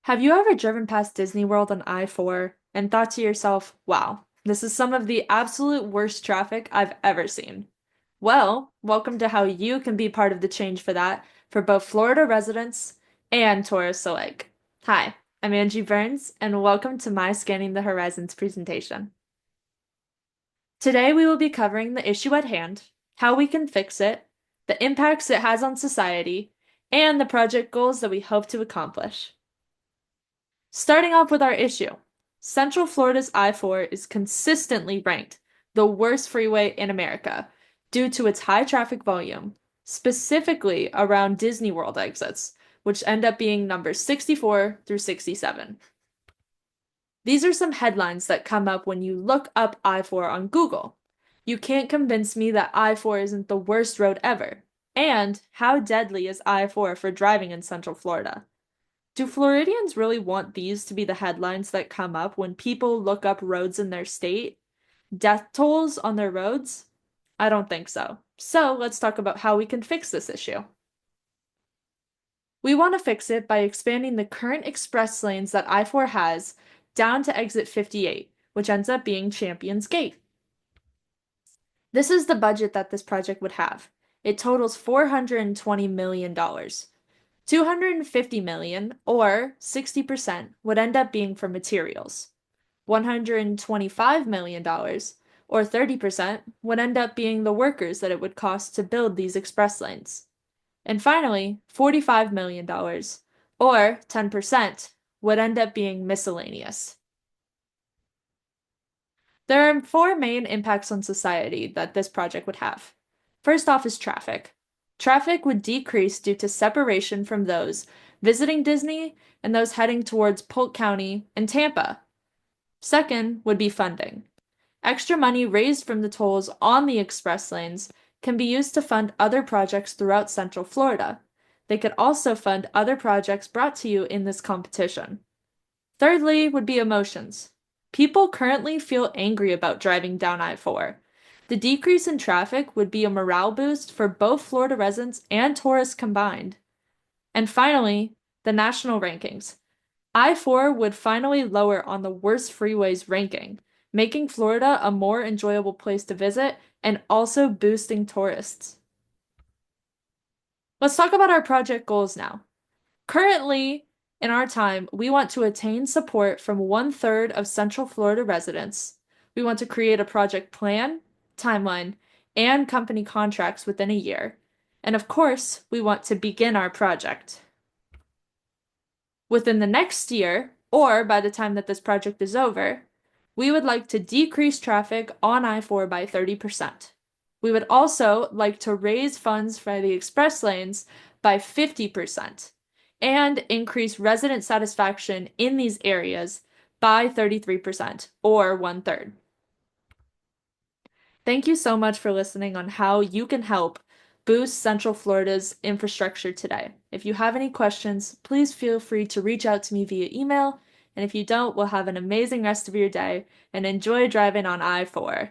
Have you ever driven past Disney World on I-4 and thought to yourself, wow, this is some of the absolute worst traffic I've ever seen? Well, welcome to how you can be part of the change for that for both Florida residents and tourists alike. Hi, I'm Angie Burns, and welcome to my Scanning the Horizons presentation. Today we will be covering the issue at hand, how we can fix it, the impacts it has on society, and the project goals that we hope to accomplish. Starting off with our issue, Central Florida's I-4 is consistently ranked the worst freeway in America due to its high traffic volume, specifically around Disney World exits, which end up being numbers 64 through 67. These are some headlines that come up when you look up I-4 on Google. You can't convince me that I-4 isn't the worst road ever. And how deadly is I-4 for driving in Central Florida? Do Floridians really want these to be the headlines that come up when people look up roads in their state? Death tolls on their roads? I don't think so. So let's talk about how we can fix this issue. We want to fix it by expanding the current express lanes that I-4 has down to exit 58, which ends up being Champions Gate. This is the budget that this project would have. It totals $420 million. 250 million, or 60%, would end up being for materials. $125 million, or 30%, would end up being the workers that it would cost to build these express lanes. And finally, $45 million, or 10%, would end up being miscellaneous. There are four main impacts on society that this project would have. First off is traffic. Traffic would decrease due to separation from those visiting Disney and those heading towards Polk County and Tampa. Second would be funding. Extra money raised from the tolls on the express lanes can be used to fund other projects throughout Central Florida. They could also fund other projects brought to you in this competition. Thirdly would be emotions. People currently feel angry about driving down I-4. The decrease in traffic would be a morale boost for both Florida residents and tourists combined. And finally, the national rankings. I-4 would finally lower on the worst freeways ranking, making Florida a more enjoyable place to visit and also boosting tourists. Let's talk about our project goals now. Currently, in our time, we want to attain support from 1/3 of Central Florida residents. We want to create a project plan, timeline, and company contracts within a year. And of course, we want to begin our project. Within the next year, or by the time that this project is over, we would like to decrease traffic on I-4 by 30%. We would also like to raise funds for the express lanes by 50% and increase resident satisfaction in these areas by 33%, or 1/3. Thank you so much for listening on how you can help boost Central Florida's infrastructure today. If you have any questions, please feel free to reach out to me via email. And if you don't, we'll have an amazing rest of your day and enjoy driving on I-4.